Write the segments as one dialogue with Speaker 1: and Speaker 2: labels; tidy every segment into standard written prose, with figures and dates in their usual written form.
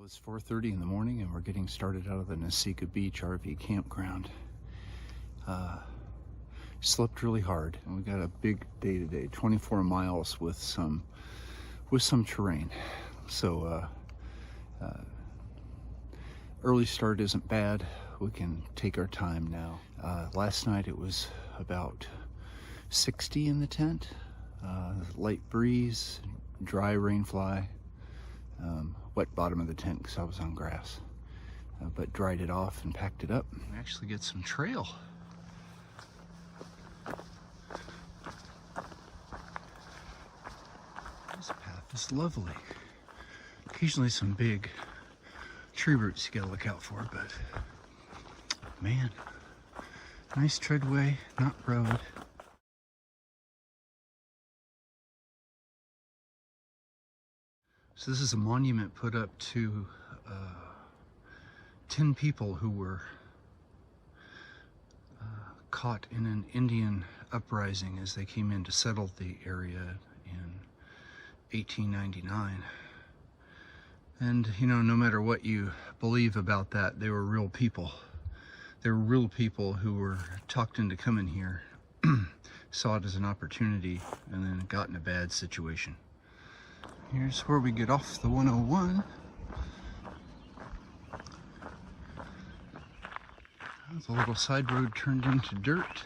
Speaker 1: Well, it's 4:30 in the morning and we're getting started out of the Nasika Beach RV campground. Slept really hard and we got a big day today, 24 miles with some terrain. So early start isn't bad. We can take our time now. Last night it was about 60 in the tent, light breeze, dry rainfly. Wet bottom of the tent because I was on grass, but dried it off and packed it up. We actually get some trail. This path is lovely. Occasionally some big tree roots you gotta look out for, but man, nice treadway, not road. So this is a monument put up to 10 people who were caught in an Indian uprising as they came in to settle the area in 1899. And you know, no matter what you believe about that, they were real people. They were real people who were talked into coming here, saw it as an opportunity, and then got in a bad situation. Here's where we get off the 101. The little side road turned into dirt,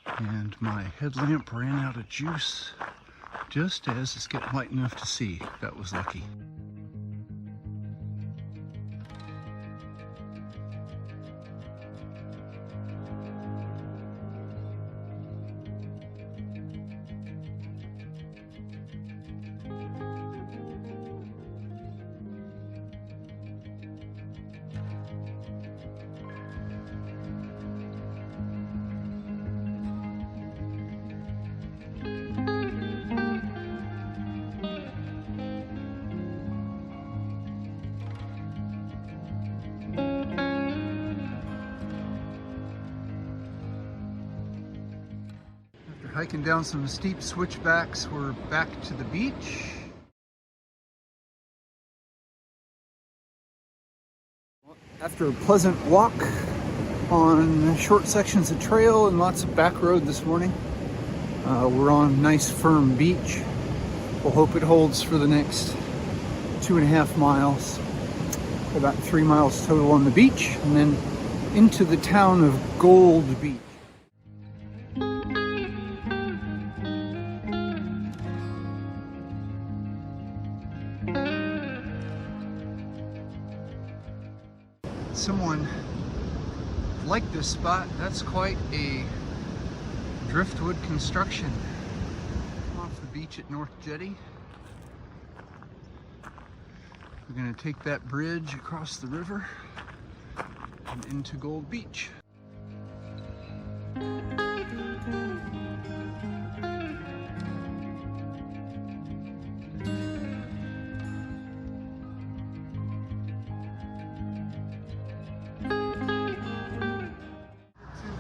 Speaker 1: and my headlamp ran out of juice just as it's getting light enough to see. That was lucky. Hiking down some steep switchbacks, we're back to the beach. After a pleasant walk on short sections of trail and lots of back road this morning, we're on nice firm beach. We'll hope it holds for the next 2.5 miles, about 3 miles total on the beach, and then into the town of Gold Beach. Someone liked this spot. That's quite a driftwood construction off the beach at North Jetty. We're going to take that bridge across the river and into Gold Beach.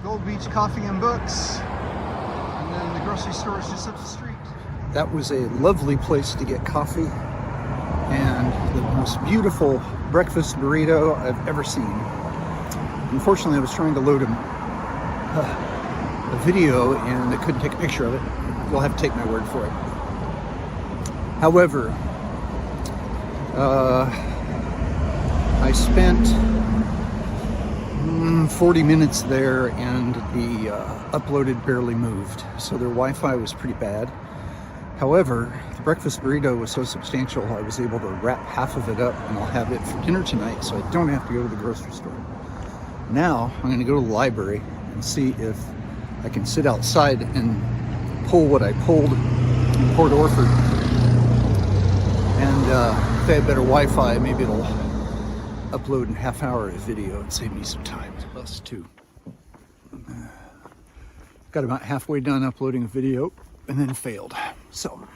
Speaker 1: Gold Beach Coffee and Books, and then the grocery store is just up the street. That was a lovely place to get coffee and the most beautiful breakfast burrito I've ever seen. Unfortunately, I was trying to load a video and I couldn't take a picture of it. You'll have to take my word for it. However, I spent 40 minutes there and the uploaded barely moved, so their Wi-Fi was pretty bad. However, the breakfast burrito was so substantial I was able to wrap half of it up and I'll have it for dinner tonight so I don't have to go to the grocery store. Now I'm going to go to the library and see if I can sit outside and pull what I pulled in Port Orford, and if they have better Wi-Fi, maybe it'll upload in half hour of video and save me some time. Us too. Got about halfway done uploading a video and then failed. So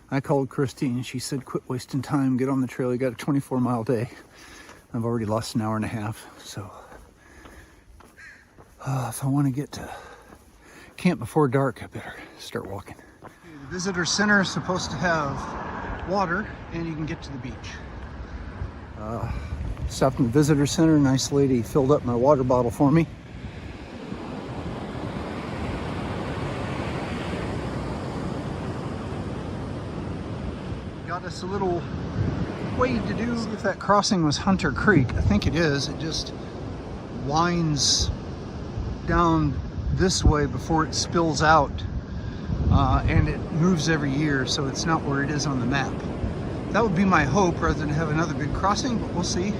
Speaker 1: I called Christy and she said, quit wasting time, get on the trail. You got a 24-mile day. I've already lost an hour and a half. So if I want to get to camp before dark, I better start walking. The visitor center is supposed to have water and you can get to the beach. Stopped in the visitor center. Nice lady filled up my water bottle for me. Got us a little wade to do. See if that crossing was Hunter Creek. I think it is. It just winds down this way before it spills out, and it moves every year, so it's not where it is on the map. That would be my hope, rather than have another big crossing, but we'll see.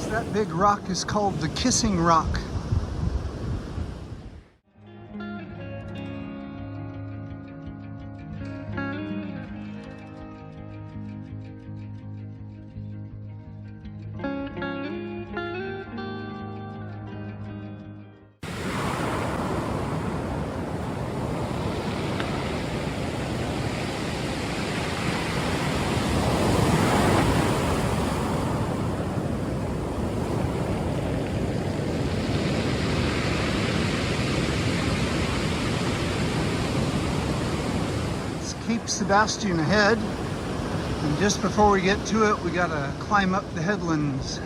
Speaker 1: That big rock is called the Kissing Rock. Cape Sebastian ahead, and just before we get to it, we gotta climb up the headlands.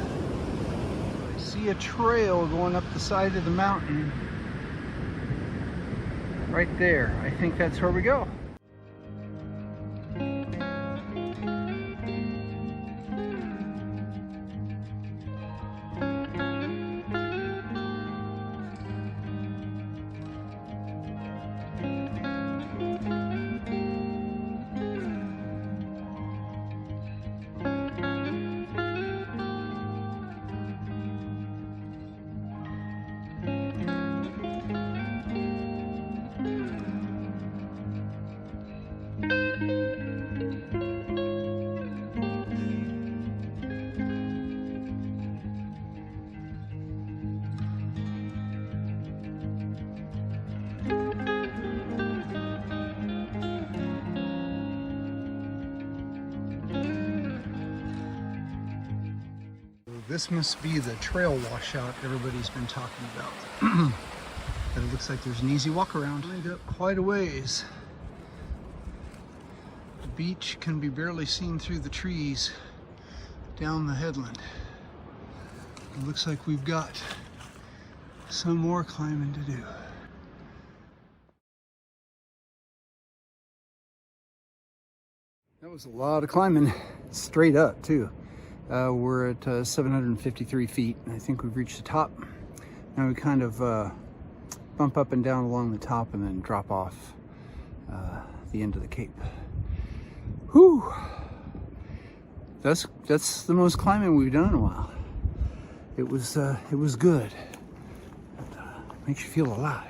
Speaker 1: I see a trail going up the side of the mountain right there. I think that's where we go. This must be the trail washout everybody's been talking about. But it looks like there's an easy walk around. Lined up quite a ways. The beach can be barely seen through the trees down the headland. It looks like we've got some more climbing to do. That was a lot of climbing, straight up too. We're at 753 feet, and I think we've reached the top. Now we kind of bump up and down along the top and then drop off the end of the cape. Whew! That's the most climbing we've done in a while. It was good. It makes you feel alive.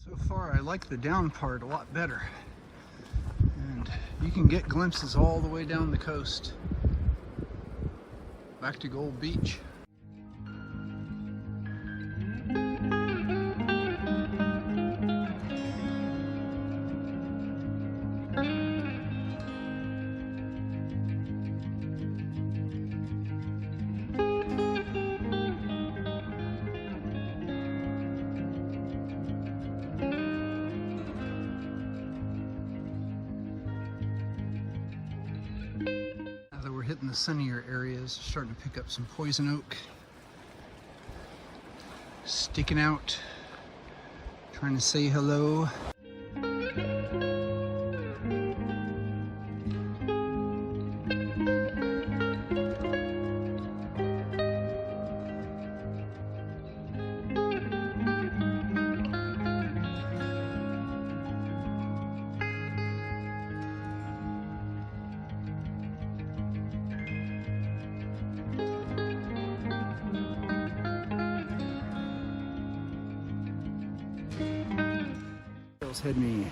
Speaker 1: So far, I like the down part a lot better. And you can get glimpses all the way down the coast. Back to Gold Beach. Hitting the sunnier areas, starting to pick up some poison oak, sticking out, trying to say hello. Had me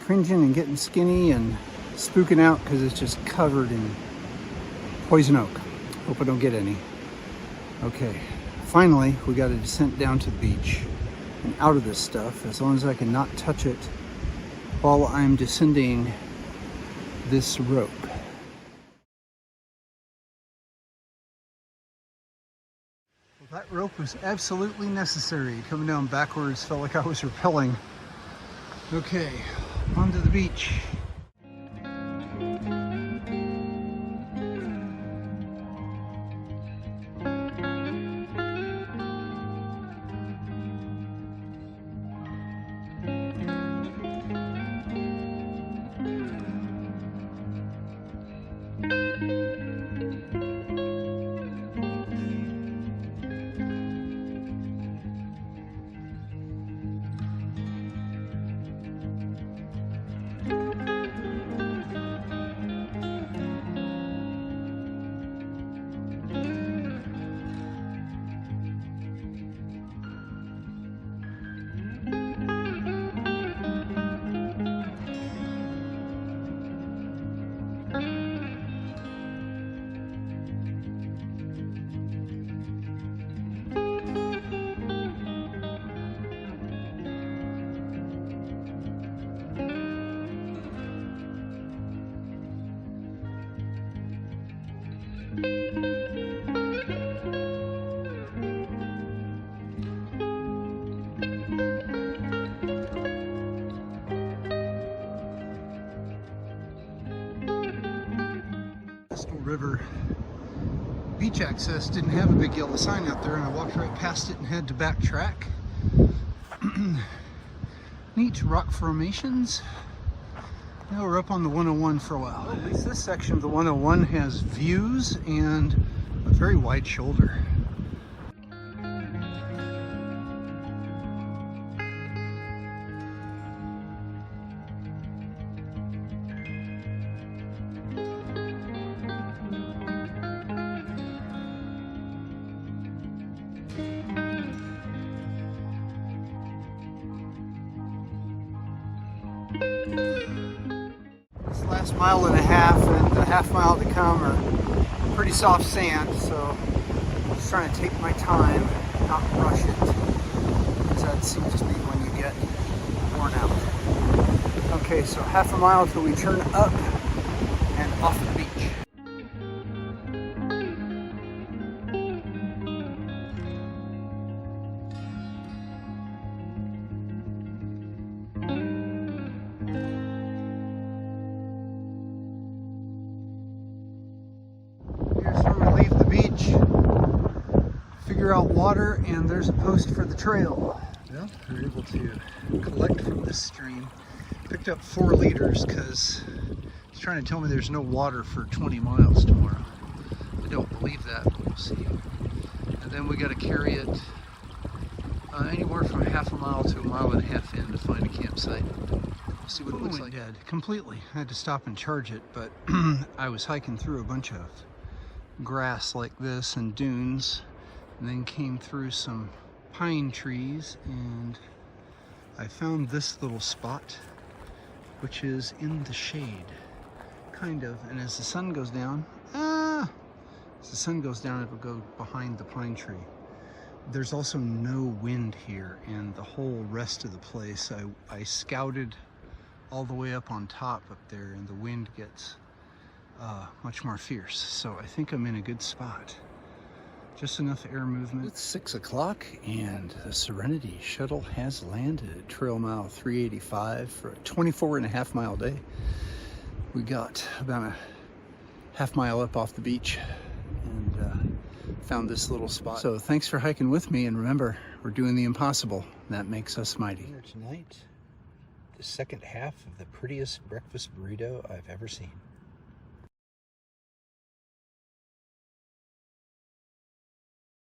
Speaker 1: cringing and getting skinny and spooking out because it's just covered in poison oak. Hope I don't get any. Okay, finally we got a descent down to the beach and out of this stuff, as long as I can not touch it while I'm descending this rope. That rope was absolutely necessary. Coming down backwards felt like I was rappelling. Okay, onto the beach. River beach access didn't have a big yellow sign out there, and I walked right past it and had to backtrack. Neat rock formations. Now we're up on the 101 for a while. At least this section of the 101 has views and a very wide shoulder. This last mile and a half and the half mile to come are pretty soft sand, so I'm just trying to take my time, not rush it, because that seems to be when you get worn out. Okay, so half a mile till we turn up and off the beach. Figure out water, and there's a post for the trail. Well, we were able to collect from this stream. Picked up 4 liters because it's trying to tell me there's no water for 20 miles tomorrow. I don't believe that, but we'll see. And then we got to carry it anywhere from half a mile to a mile and a half in to find a campsite. We'll see what it looks like. Dead completely. I had to stop and charge it, but I was hiking through a bunch of grass like this and dunes, and then came through some pine trees, and I found this little spot, which is in the shade, kind of. And as the sun goes down, it'll go behind the pine tree. There's also no wind here, and the whole rest of the place, I scouted all the way up on top up there, and the wind gets much more fierce. So I think I'm in a good spot. Just enough air movement. It's 6 o'clock and the Serenity shuttle has landed at trail mile 385 for a 24.5 mile day. We got about a half mile up off the beach and found this little spot. So thanks for hiking with me, and remember, we're doing the impossible. That makes us mighty. Here tonight, the second half of the prettiest breakfast burrito I've ever seen.